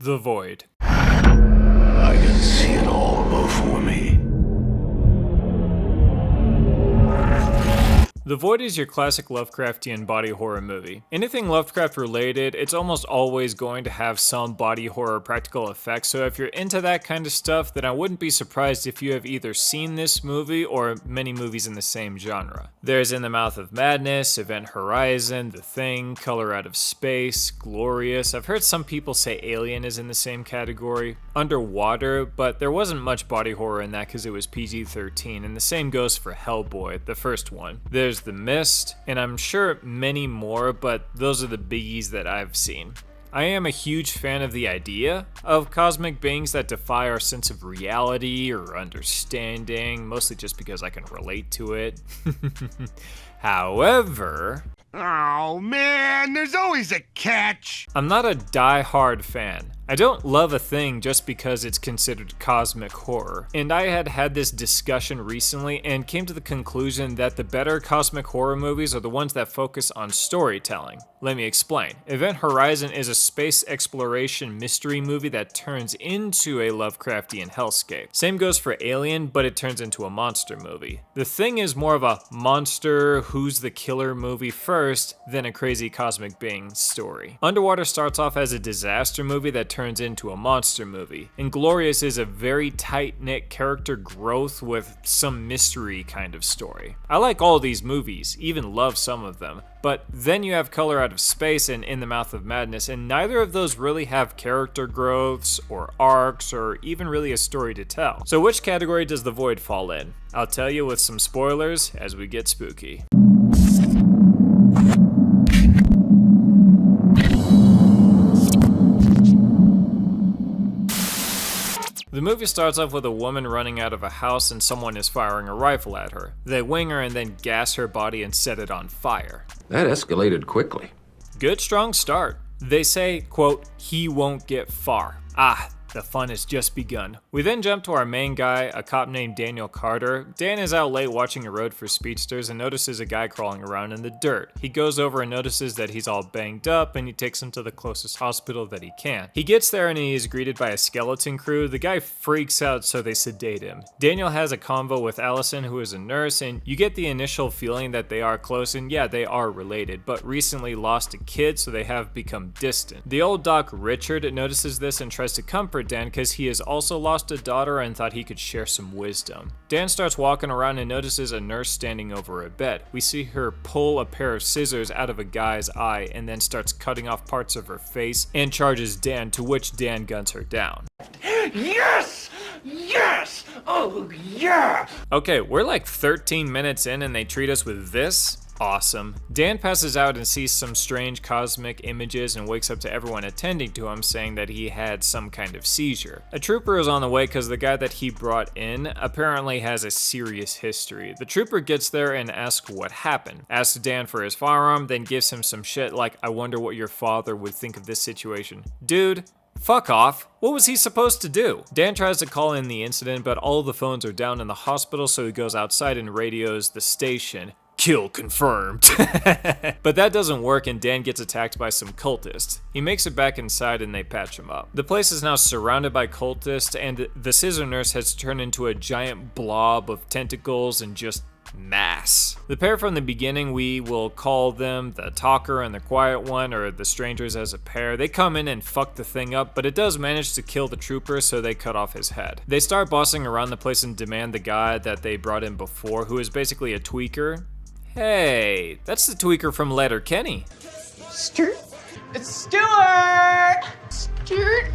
The Void. I can see it all before me. The Void is your classic Lovecraftian body horror movie. Anything Lovecraft related, it's almost always going to have some body horror practical effects, so if you're into that kind of stuff, then I wouldn't be surprised if you have either seen this movie or many movies in the same genre. There's In the Mouth of Madness, Event Horizon, The Thing, Color Out of Space, Glorious. I've heard some people say Alien is in the same category. Underwater, but there wasn't much body horror in that because it was PG-13, and the same goes for Hellboy, the first one. There's The Mist, and I'm sure many more, but those are the biggies that I've seen. I am a huge fan of the idea of cosmic beings that defy our sense of reality or understanding, mostly just because I can relate to it. However, oh man, there's always a catch! I'm not a die-hard fan. I don't love a thing just because it's considered cosmic horror, and I had this discussion recently and came to the conclusion that the better cosmic horror movies are the ones that focus on storytelling. Let me explain. Event Horizon is a space exploration mystery movie that turns into a Lovecraftian hellscape. Same goes for Alien, but it turns into a monster movie. The Thing is more of a monster, who's the killer movie first, than a crazy cosmic being story. Underwater starts off as a disaster movie that turns into a monster movie. Glorious is a very tight-knit character growth with some mystery kind of story. I like all these movies, even love some of them, but then you have Color Out of Space and In the Mouth of Madness, and neither of those really have character growths or arcs or even really a story to tell. So which category does The Void fall in? I'll tell you with some spoilers as we get spooky. The movie starts off with a woman running out of a house and someone is firing a rifle at her. They wing her and then gas her body and set it on fire. That escalated quickly. Good strong start. They say, quote, "He won't get far." The fun has just begun. We then jump to our main guy, a cop named Daniel Carter. Dan is out late watching a road for speedsters and notices a guy crawling around in the dirt. He goes over and notices that he's all banged up and he takes him to the closest hospital that he can. He gets there and he is greeted by a skeleton crew. The guy freaks out, so they sedate him. Daniel has a convo with Allison, who is a nurse, and you get the initial feeling that they are close, and yeah, they are related, but recently lost a kid, so they have become distant. The old doc Richard notices this and tries to comfort Dan because he has also lost a daughter and thought he could share some wisdom. Dan starts walking around and notices a nurse standing over a bed. We see her pull a pair of scissors out of a guy's eye and then starts cutting off parts of her face and charges Dan, to which Dan guns her down. Yes! Yes! Oh, yeah! Okay, we're like 13 minutes in and they treat us with this? Awesome. Dan passes out and sees some strange cosmic images and wakes up to everyone attending to him saying that he had some kind of seizure. A trooper is on the way because the guy that he brought in apparently has a serious history. The trooper gets there and asks what happened, asks Dan for his firearm, then gives him some shit like, "I wonder what your father would think of this situation." Dude, fuck off. What was he supposed to do? Dan tries to call in the incident, but all of the phones are down in the hospital, so he goes outside and radios the station. "Kill confirmed." But that doesn't work and Dan gets attacked by some cultists. He makes it back inside and they patch him up. The place is now surrounded by cultists and the scissor nurse has turned into a giant blob of tentacles and just mass. The pair from the beginning, we will call them the talker and the quiet one, or the strangers as a pair. They come in and fuck the thing up, but it does manage to kill the trooper, so they cut off his head. They start bossing around the place and demand the guy that they brought in before, who is basically a tweaker. Hey, that's the tweaker from Letterkenny. Stuart? It's Stuart! Stuart?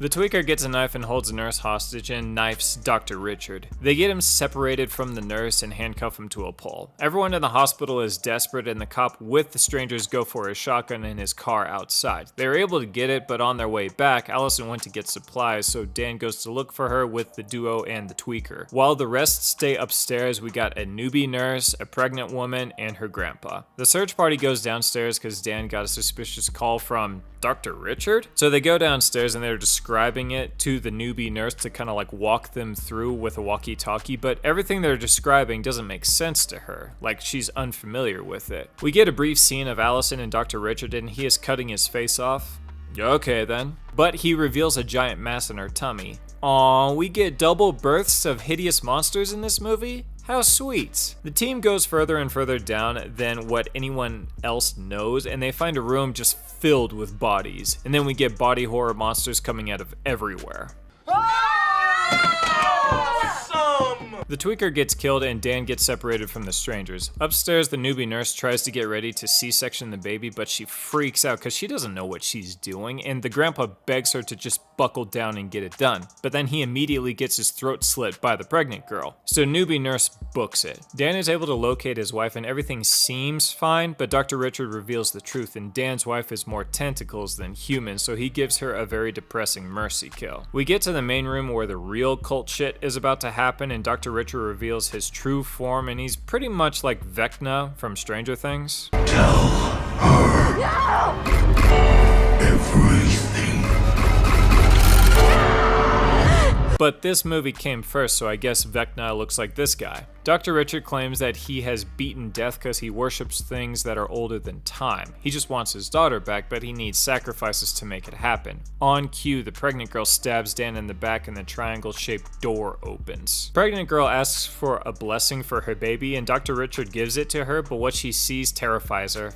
The tweaker gets a knife and holds a nurse hostage and knifes Dr. Richard. They get him separated from the nurse and handcuff him to a pole. Everyone in the hospital is desperate and the cop with the strangers go for his shotgun in his car outside. They are able to get it, but on their way back, Allison went to get supplies, so Dan goes to look for her with the duo and the tweaker. While the rest stay upstairs, we got a newbie nurse, a pregnant woman, and her grandpa. The search party goes downstairs because Dan got a suspicious call from Dr. Richard? So they go downstairs and they're describing it to the newbie nurse to kind of like walk them through with a walkie-talkie, but everything they're describing doesn't make sense to her, like she's unfamiliar with it. We get a brief scene of Allison and Dr. Richard and he is cutting his face off. Okay then. But he reveals a giant mass in her tummy. Aw, we get double births of hideous monsters in this movie? How sweet. The team goes further and further down than what anyone else knows, and they find a room just filled with bodies. And then we get body horror monsters coming out of everywhere. The tweaker gets killed and Dan gets separated from the strangers. Upstairs, the newbie nurse tries to get ready to C-section the baby, but she freaks out because she doesn't know what she's doing, and the grandpa begs her to just buckle down and get it done. But then he immediately gets his throat slit by the pregnant girl. So newbie nurse books it. Dan is able to locate his wife and everything seems fine, but Dr. Richard reveals the truth, and Dan's wife is more tentacles than human, so he gives her a very depressing mercy kill. We get to the main room where the real cult shit is about to happen, and Dr. Richard reveals his true form, and he's pretty much like Vecna from Stranger Things. Tell her everything. But this movie came first, so I guess Vecna looks like this guy. Dr. Richard claims that he has beaten death because he worships things that are older than time. He just wants his daughter back, but he needs sacrifices to make it happen. On cue, the pregnant girl stabs Dan in the back and the triangle-shaped door opens. Pregnant girl asks for a blessing for her baby, and Dr. Richard gives it to her, but what she sees terrifies her.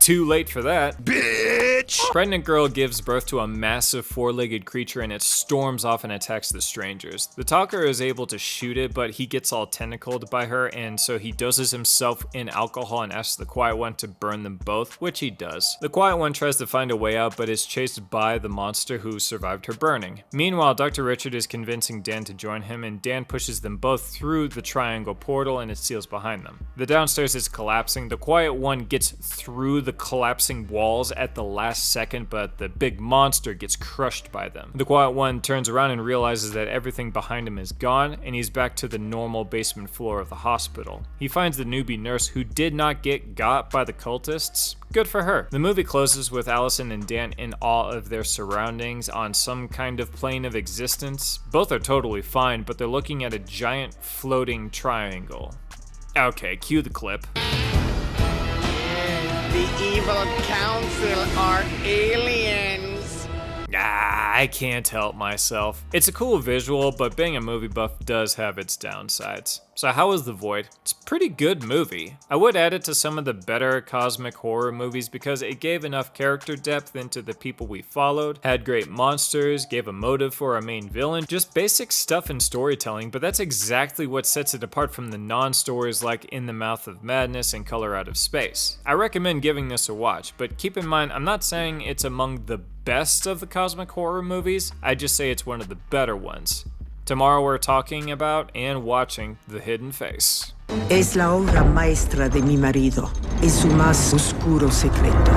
Too late for that. Bitch! Pregnant girl gives birth to a massive four-legged creature, and it storms off and attacks the strangers. The talker is able to shoot it, but he gets all tentacled by her, and so he doses himself in alcohol and asks the Quiet One to burn them both, which he does. The Quiet One tries to find a way out, but is chased by the monster who survived her burning. Meanwhile, Dr. Richard is convincing Dan to join him, and Dan pushes them both through the triangle portal, and it seals behind them. The downstairs is collapsing. The Quiet One gets through the collapsing walls at the last second, but the big monster gets crushed by them. The Quiet One turns around and realizes that everything behind him is gone, and he's back to the normal basement floor of the hospital. He finds the newbie nurse who did not get got by the cultists. Good for her. The movie closes with Allison and Dan in awe of their surroundings on some kind of plane of existence. Both are totally fine, but they're looking at a giant floating triangle. Okay, cue the clip. The evil council are aliens. I can't help myself. It's a cool visual, but being a movie buff does have its downsides. So how was The Void? It's a pretty good movie. I would add it to some of the better cosmic horror movies because it gave enough character depth into the people we followed, had great monsters, gave a motive for our main villain, just basic stuff in storytelling, but that's exactly what sets it apart from the non-stories like In the Mouth of Madness and Color Out of Space. I recommend giving this a watch, but keep in mind, I'm not saying it's among the best of the cosmic horror movies, I just say it's one of the better ones. Tomorrow we're talking about and watching The Hidden Face. Es la obra maestra de mi marido. Es su más oscuro secreto.